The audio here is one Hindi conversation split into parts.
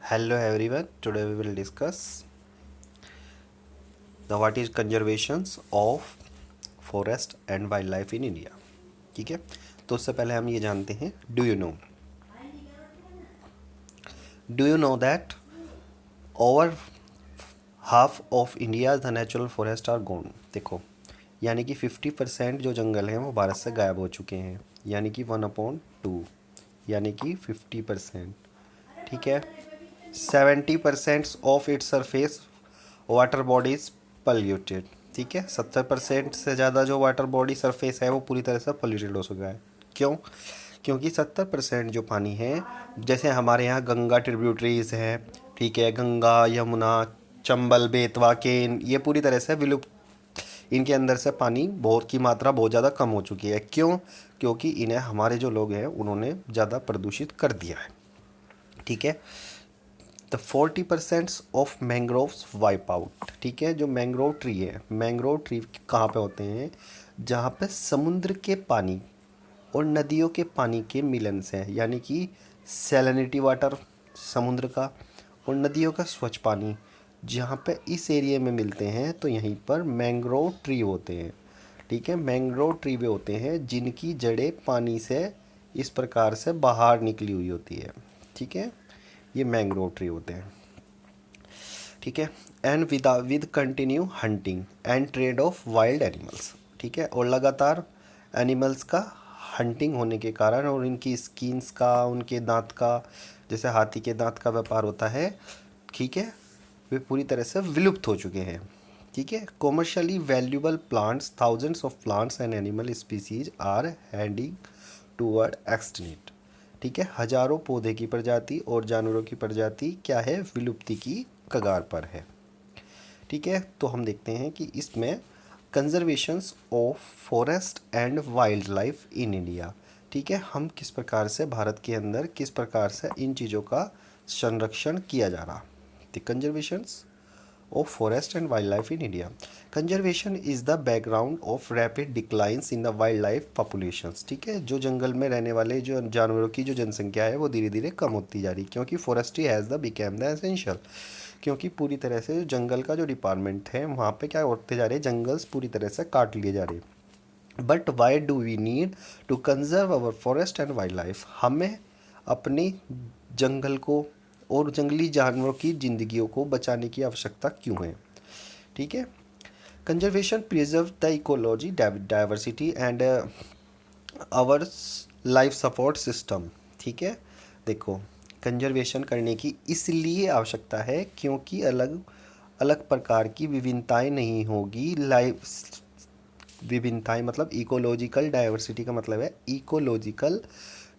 Hello everyone. Today we will discuss the what is conservations of forest and wildlife in India. ठीक है, तो उससे पहले हम ये जानते हैं, do you know that over half of India the natural forest are gone. देखो, यानी कि 50% जो जंगल हैं वो भारत से गायब हो चुके हैं, यानी कि 1/2, यानी कि 50%। ठीक है, 70% of its surface water bodies polluted. ठीक है, 70% से ज़्यादा जो वाटर बॉडी सरफेस है वो पूरी तरह से पोल्यूटेड हो चुका है। क्यों? क्योंकि 70% जो पानी है, जैसे हमारे यहाँ गंगा ट्रिब्यूटरीज हैं, ठीक है, गंगा, यमुना, चंबल, बेतवा, केन, ये पूरी तरह से विलुप्त, इनके अंदर से पानी बहुत की मात्रा बहुत ज़्यादा कम हो चुकी है। क्यों? क्योंकि इन्हें हमारे जो लोग हैं उन्होंने ज़्यादा प्रदूषित कर दिया है। ठीक है, the 40% of mangroves wipe out. ठीक है, जो मैंग्रोव ट्री है, मैंग्रोव ट्री कहाँ पे होते हैं? जहाँ पे समुद्र के पानी और नदियों के पानी के मिलन से है, यानी कि सैलिनिटी वाटर समुद्र का और नदियों का स्वच्छ पानी जहाँ पे इस एरिया में मिलते हैं, तो यहीं पर मैंग्रोव ट्री होते हैं। ठीक है, मैंग्रोव ट्री वे होते हैं जिनकी जड़ें पानी से इस प्रकार से बाहर निकली हुई होती है। ठीक है, ये मैंग्रोव ट्री होते हैं। ठीक है, and with continue hunting and trade off wild animals. ठीक है, और लगातार एनिमल्स का हंटिंग होने के कारण और इनकी स्किन्स का, उनके दांत का, जैसे हाथी के दांत का व्यापार होता है, ठीक है, वे पूरी तरह से विलुप्त हो चुके हैं। ठीक है, commercially valuable plants, thousands of plants and animal species are heading toward extinct. ठीक है, हजारों पौधे की प्रजाति और जानवरों की प्रजाति क्या है? विलुप्ति की कगार पर है। ठीक है, तो हम देखते हैं कि इसमें conservations of forest and wild life in India. ठीक है, हम किस प्रकार से भारत के अंदर किस प्रकार से इन चीज़ों का संरक्षण किया जा रहा। The conservations of forest and wildlife in India. Conservation is the background of rapid declines in the wildlife populations. ठीक है, जो जंगल में रहने वाले जो जानवरों की जो जनसंख्या है वो धीरे धीरे कम होती जा रही, क्योंकि forestry has the became the essential. क्योंकि पूरी तरह से जंगल का जो डिपार्टमेंट है वहाँ पे क्या होते जा रहे हैं, जंगल्स पूरी तरह से काट लिए जा रहे हैं। But why do we need to conserve our forest and wild life? हमें अपने जंगल को और जंगली जानवरों की ज़िंदगियों को बचाने की आवश्यकता क्यों है? ठीक है, conservation preserve the ecology diversity and our life support system. ठीक है, देखो, कंजर्वेशन करने की इसलिए आवश्यकता है क्योंकि अलग अलग प्रकार की विभिन्नताएं नहीं होगी। लाइफ विभिन्नताएं मतलब इकोलॉजिकल डाइवर्सिटी का मतलब है इकोलॉजिकल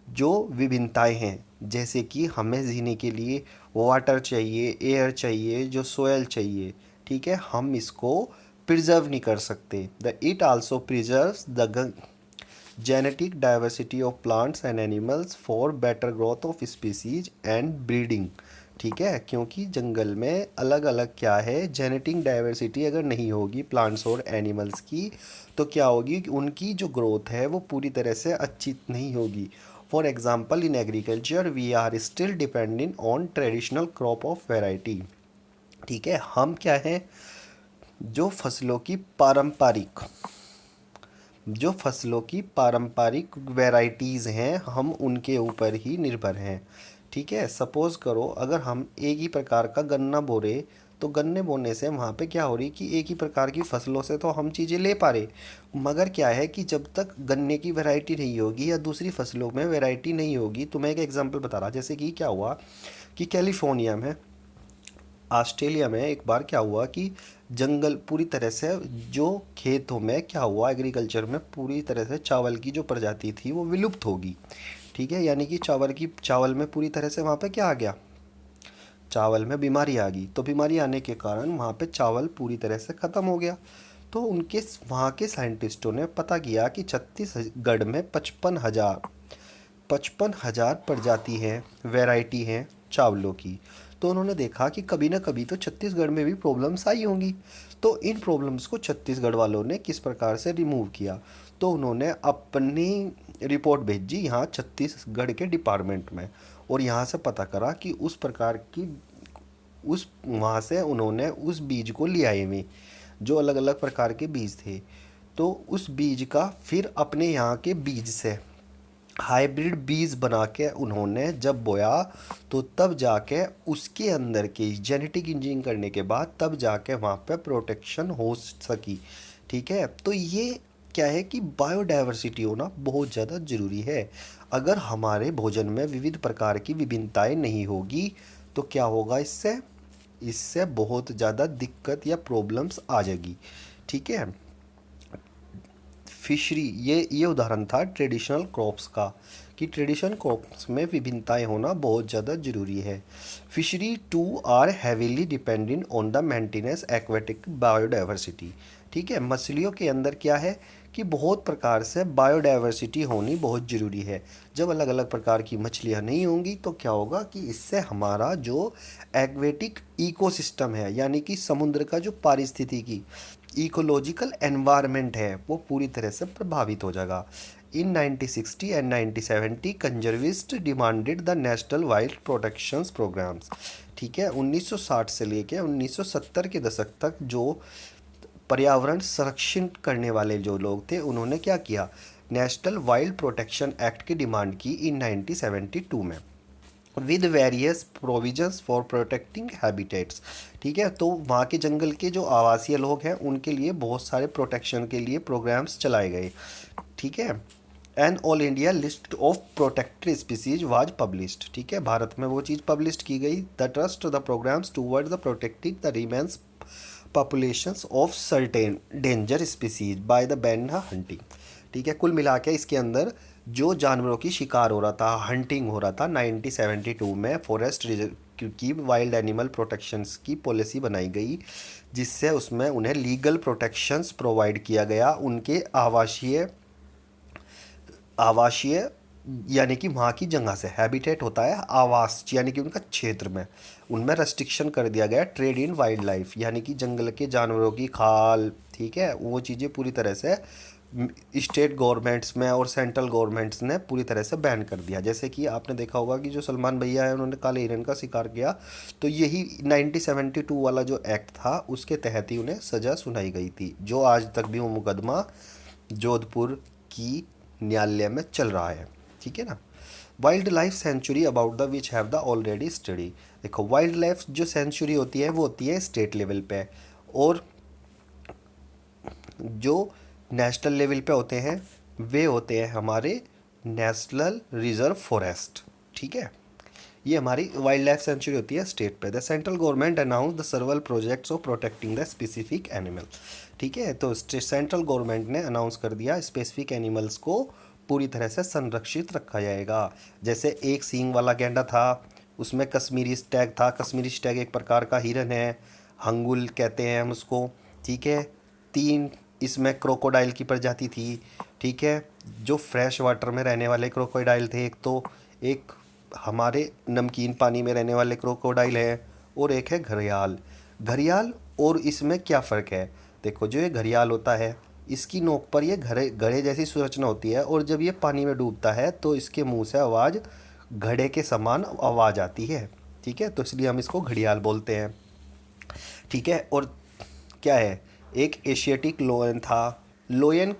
जो विभिन्नताएं हैं, जैसे कि हमें जीने के लिए वाटर चाहिए, एयर चाहिए, जो सोयल चाहिए। ठीक है, हम इसको प्रिजर्व नहीं कर सकते। The it also preserves the genetic diversity of plants and animals for better growth of species and breeding. ठीक है, क्योंकि जंगल में अलग अलग क्या है, जेनेटिक डाइवर्सिटी अगर नहीं होगी प्लांट्स और एनिमल्स की, तो क्या होगी कि उनकी जो ग्रोथ है वो पूरी तरह से अच्छी नहीं होगी। For example, in agriculture we are still dependent on traditional crop of variety. ठीक है, हम क्या है, जो फसलों की पारंपरिक जो फसलों की पारंपरिक वैरायटीज़ हैं हम उनके ऊपर ही निर्भर हैं। ठीक है, सपोज़ करो अगर हम एक ही प्रकार का गन्ना बो रहे, तो गन्ने बोने से वहाँ पे क्या हो रही कि एक ही प्रकार की फसलों से तो हम चीज़ें ले पा रहे, मगर क्या है कि जब तक गन्ने की वैरायटी नहीं होगी या दूसरी फसलों में वैरायटी नहीं होगी, तो मैं एक एग्जांपल बता रहा, जैसे कि क्या हुआ कि कैलिफोर्निया में, ऑस्ट्रेलिया में एक बार क्या हुआ कि जंगल पूरी तरह से, जो खेतों में क्या हुआ, एग्रीकल्चर में पूरी तरह से चावल की जो प्रजाति थी वो विलुप्त होगी। ठीक है, यानी कि चावल में पूरी तरह से वहाँ पे क्या आ गया, चावल में बीमारी आ गई। तो बीमारी आने के कारण वहाँ पे चावल पूरी तरह से ख़त्म हो गया। तो उनके वहाँ के साइंटिस्टों ने पता किया कि छत्तीसगढ़ में 55,000 प्रजाति है, वैरायटी है चावलों की। तो उन्होंने देखा कि कभी ना कभी तो छत्तीसगढ़ में भी प्रॉब्लम्स आई होंगी। तो इन प्रॉब्लम्स को छत्तीसगढ़ वालों ने किस प्रकार से रिमूव किया, तो उन्होंने अपनी रिपोर्ट भेजी यहाँ छत्तीसगढ़ के डिपार्टमेंट में, और यहाँ से पता करा कि उस प्रकार की उस वहाँ से उन्होंने उस बीज को ले आए हुए, जो अलग अलग प्रकार के बीज थे। तो उस बीज का फिर अपने यहाँ के बीज से हाइब्रिड बीज बना के उन्होंने जब बोया, तो तब जाके उसके अंदर की जेनेटिक इंजीनियरिंग करने के बाद तब जाके वहाँ पे प्रोटेक्शन हो सकी। ठीक है, तो ये क्या है कि बायोडायवर्सिटी होना बहुत ज़्यादा ज़रूरी है। अगर हमारे भोजन में विविध प्रकार की विभिन्नताएं नहीं होगी तो क्या होगा, इससे इससे बहुत ज़्यादा दिक्कत या प्रॉब्लम्स आ जाएगी। ठीक है, फिशरी, ये उदाहरण था ट्रेडिशनल क्रॉप्स का, कि ट्रेडिशनल क्रॉप्स में विभिन्नताएं होना बहुत ज़्यादा ज़रूरी है। Fishery too are heavily dependent on the maintenance aquatic biodiversity. ठीक है, मछलियों के अंदर क्या है कि बहुत प्रकार से बायोडाइवर्सिटी होनी बहुत ज़रूरी है। जब अलग अलग प्रकार की मछलियाँ नहीं होंगी तो क्या होगा कि इससे हमारा जो एक्वेटिक इकोसिस्टम है, यानी कि समुद्र का जो पारिस्थितिकी इकोलॉजिकल एनवायरनमेंट है, वो पूरी तरह से प्रभावित हो जाएगा। In 1960 and 1970 conservationists demanded the national wild protections programmes. ठीक है, 1960 से लेके 1970 के दशक तक जो पर्यावरण संरक्षण करने वाले जो लोग थे, उन्होंने क्या किया, नेशनल वाइल्ड प्रोटेक्शन एक्ट की डिमांड की इन 1972 में, with various provisions for protecting habitats. ठीक है, तो वहाँ के जंगल के जो आवासीय लोग हैं उनके लिए बहुत सारे प्रोटेक्शन के लिए प्रोग्राम्स चलाए गए। ठीक है, an all India list of protected species was published. ठीक है, भारत में वो चीज़ पब्लिश की गई, the trust the programmes toward the protecting the remains populations of certain danger species by the ban hunting. ठीक है, कुल मिला के इसके अंदर जो जानवरों की शिकार हो रहा था, हंटिंग हो रहा था, 1972 में फॉरेस्ट रिजर्व की वाइल्ड एनिमल प्रोटेक्शंस की पॉलिसी बनाई गई, जिससे उसमें उन्हें लीगल प्रोटेक्शंस प्रोवाइड किया गया। उनके आवासीय आवासीय यानी कि वहाँ की जगह से, हैबिटेट होता है आवास, यानी कि उनका क्षेत्र में, उनमें रेस्ट्रिक्शन कर दिया गया ट्रेड इन वाइल्ड लाइफ, यानी कि जंगल के जानवरों की खाल। ठीक है, वो चीज़ें पूरी तरह से स्टेट गवर्नमेंट्स में और सेंट्रल गवर्नमेंट्स ने पूरी तरह से बैन कर दिया। जैसे कि आपने देखा होगा कि जो सलमान भैया है उन्होंने काले हिरन का शिकार किया, तो यही 1972 वाला जो एक्ट था उसके तहत ही उन्हें सज़ा सुनाई गई थी, जो आज तक भी वो मुकदमा जोधपुर की न्यायालय में चल रहा है। ठीक है ना। Wild life sanctuary about the which have the already study. देखो, वाइल्ड लाइफ जो सेंचुरी होती है वो होती है स्टेट लेवल पे, और जो नेशनल लेवल पे होते हैं वे होते हैं हमारे नेशनल रिजर्व फॉरेस्ट। ठीक है, ये हमारी वाइल्ड लाइफ सेंचुरी होती है स्टेट पे। The central government announce the सर्वल projects of protecting the specific animal. ठीक है, तो सेंट्रल गवर्नमेंट ने अनाउंस कर दिया स्पेसिफिक एनिमल्स को पूरी तरह से संरक्षित रखा जाएगा। जैसे एक सींग वाला गैंडा था, उसमें कश्मीरी स्टैग था। कश्मीरी स्टैग एक प्रकार का हिरन है, हंगुल कहते हैं हम उसको। ठीक है, 3 इसमें क्रोकोडाइल की प्रजाति थी। ठीक है, जो फ्रेश वाटर में रहने वाले क्रोकोडाइल थे, एक हमारे नमकीन पानी में रहने वाले क्रोकोडाइल है, और एक है घड़ियाल। घड़ियाल और इसमें क्या फ़र्क है, देखो, जो ये घड़ियाल होता है इसकी नोक पर ये घड़े घड़े जैसी संरचना होती है, और जब ये पानी में डूबता है तो इसके मुंह से आवाज़ घड़े के समान आवाज़ आती है। ठीक है, तो इसलिए हम इसको घड़ियाल बोलते हैं। ठीक है, और क्या है, एक एशियाटिक लोयन था। लोयन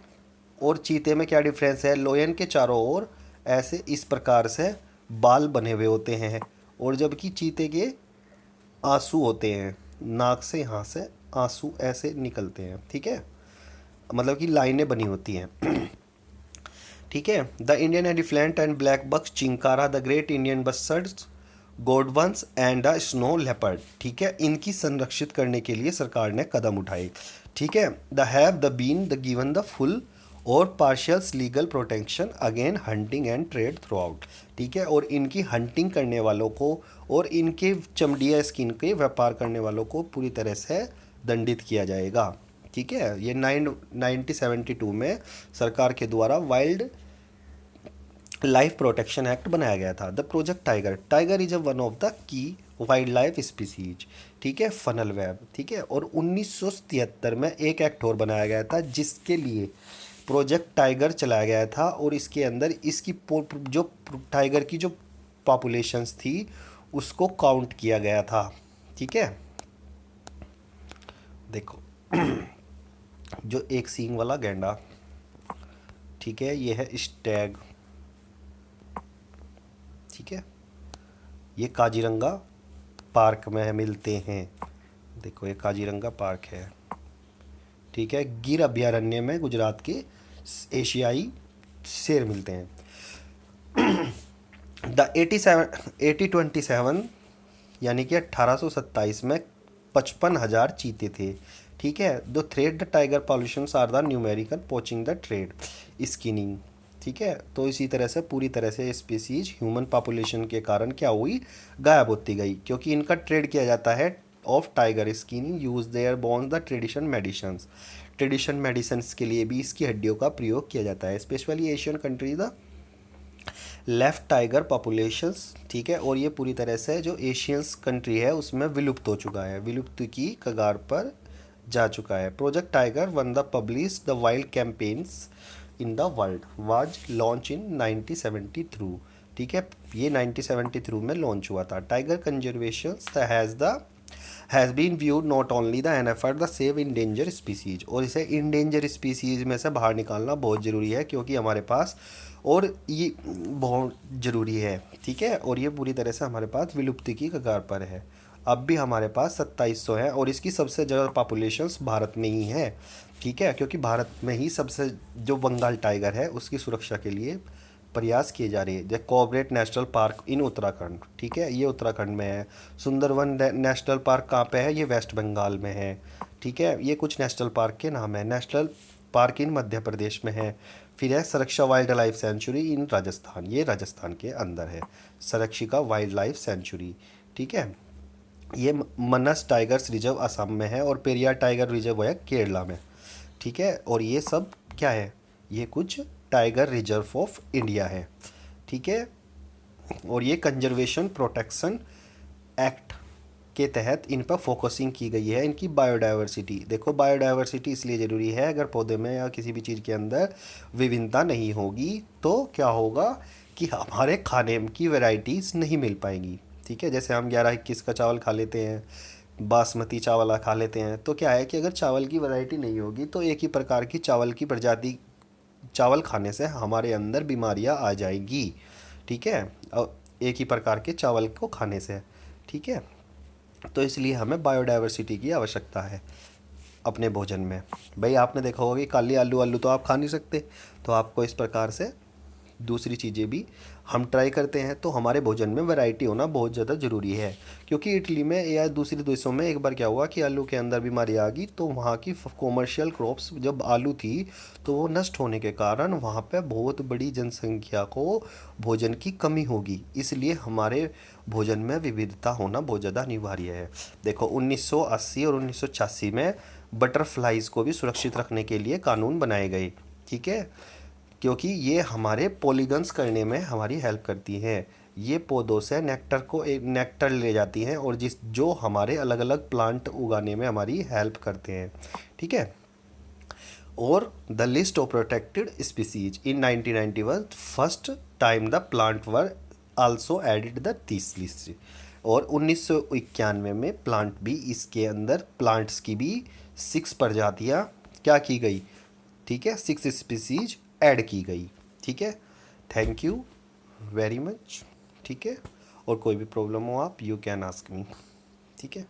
और चीते में क्या डिफरेंस है, लोयन के चारों ओर ऐसे इस प्रकार से बाल बने हुए होते हैं, और जबकि चीते के आंसू होते हैं, नाक से यहाँ से आंसू ऐसे निकलते हैं। ठीक है, मतलब कि लाइनें बनी होती हैं। ठीक है, the Indian elephant and black bucks, chinkara, the great Indian bustards, गोडवंस एंड द स्नो लेपर्ड। ठीक है, इनकी संरक्षित करने के लिए सरकार ने कदम उठाए। ठीक है, the have the been the given the full और partials legal protection again hunting and trade throughout. ठीक है, और इनकी हंटिंग करने वालों को और इनके चमड़िया स्किन के व्यापार करने वालों को पूरी तरह से दंडित किया जाएगा। ठीक है, ये 1972 में सरकार के द्वारा वाइल्ड लाइफ प्रोटेक्शन एक्ट बनाया गया था। The project tiger, tiger is one of the key wild life species. ठीक है, फनल वेब। ठीक है, और 1973 में एक एक्ट और बनाया गया था जिसके लिए प्रोजेक्ट टाइगर चलाया गया था और इसके अंदर इसकी जो टाइगर की जो पॉपुलेशंस थी उसको काउंट किया गया था। ठीक है, देखो जो एक सींग वाला गैंडा, ठीक है, ये है स्टैग, ठीक है, ये काजीरंगा पार्क में मिलते हैं। देखो ये काजीरंगा पार्क है, ठीक है। गिर अभयारण्य में गुजरात के एशियाई शेर मिलते हैं। द 1827 यानी कि 1827 में 55,000 चीते थे। ठीक है, the threat the tiger pollution are the numerical poaching the trade skinning. ठीक है, तो इसी तरह से पूरी तरह से स्पीसीज ह्यूमन पॉपुलेशन के कारण क्या हुई, गायब होती गई, क्योंकि इनका ट्रेड किया जाता है of tiger skinning use their bones the tradition medicines के लिए भी इसकी हड्डियों का प्रयोग किया जाता है। Specially Asian countries the left tiger populations, ठीक है, और ये पूरी तरह से जो एशियंस कंट्री है उसमें विलुप्त हो चुका है, विलुप्त की कगार पर जा चुका है। Project tiger one the publish the wild campaigns in the world was launch in 1973। ठीक है, ये 1973 में लॉन्च हुआ था। Tiger conservation has been viewed not only the an effort the save endangered species, और इसे इंडेंजर स्पीसीज में से बाहर निकालना बहुत ज़रूरी है, क्योंकि हमारे पास और ये बहुत ज़रूरी है। ठीक है, और ये पूरी तरह से हमारे पास विलुप्ति की कगार पर है। अब भी हमारे पास 2700 है और इसकी सबसे ज़्यादा पॉपुलेशंस भारत में ही है। ठीक है, क्योंकि भारत में ही सबसे जो बंगाल टाइगर है उसकी सुरक्षा के लिए प्रयास किए जा रहे हैं। जैसे कॉर्बेट नेशनल पार्क इन उत्तराखंड, ठीक है, ये उत्तराखंड में है। सुंदरवन नेशनल पार्क कहाँ पे है, ये वेस्ट बंगाल में है। ठीक है, ये कुछ नेशनल पार्क के नाम है। नेशनल पार्क इन मध्य प्रदेश में है। फिर है संरक्षित वाइल्ड लाइफ सेंचुरी इन राजस्थान, ये राजस्थान के अंदर है, संरक्षित वाइल्ड लाइफ सेंचुरी। ठीक है, ये मनस टाइगर्स रिजर्व असम में है और पेरियार टाइगर रिजर्व है केरला में। ठीक है, और ये सब क्या है, ये कुछ टाइगर रिजर्व ऑफ इंडिया है। ठीक है, और ये कंजर्वेशन प्रोटेक्शन एक्ट के तहत इन पर फोकसिंग की गई है। इनकी बायोडाइवर्सिटी, देखो बायोडाइवर्सिटी इसलिए ज़रूरी है, अगर पौधे में या किसी भी चीज़ के अंदर विभिन्नता नहीं होगी तो क्या होगा कि हमारे खाने की वैरायटीज़ नहीं मिल पाएंगी। ठीक है, जैसे हम 11-21 का चावल खा लेते हैं, बासमती चावल खा लेते हैं, तो क्या है कि अगर चावल की वैरायटी नहीं होगी तो एक ही प्रकार की चावल की प्रजाति चावल खाने से हमारे अंदर बीमारियां आ जाएगी। ठीक है, एक ही प्रकार के चावल को खाने से। ठीक है, तो इसलिए हमें बायोडाइवर्सिटी की आवश्यकता है अपने भोजन में। भाई आपने देखा होगा कि काली आलू आलू तो आप खा नहीं सकते, तो आपको इस प्रकार से दूसरी चीज़ें भी हम ट्राई करते हैं, तो हमारे भोजन में वैरायटी होना बहुत ज़्यादा ज़रूरी है। क्योंकि इटली में या दूसरे देशों में एक बार क्या हुआ कि आलू के अंदर बीमारी आ गई, तो वहाँ की कॉमर्शियल क्रॉप्स जब आलू थी तो वो नष्ट होने के कारण वहाँ पे बहुत बड़ी जनसंख्या को भोजन की कमी होगी। इसलिए हमारे भोजन में विविधता होना बहुत ज़्यादा अनिवार्य है। देखो 1980 और 1986 में बटरफ्लाइज को भी सुरक्षित रखने के लिए कानून बनाए गए। ठीक है, क्योंकि ये हमारे पॉलीगन्स करने में हमारी हेल्प करती हैं। ये पौधों से नेक्टर को एक नेक्टर ले जाती हैं और जो हमारे अलग अलग प्लांट उगाने में हमारी हेल्प करते हैं। ठीक है, और the list of protected species in 1991 first time the plant were also added the this list, और 1991 में प्लांट भी इसके अंदर प्लांट्स की भी 6 प्रजातियाँ क्या की गई। ठीक है, 6 स्पीसीज ऐड की गई। ठीक है, थैंक यू वेरी मच। ठीक है, और कोई भी प्रॉब्लम हो आप यू कैन आस्क मी। ठीक है।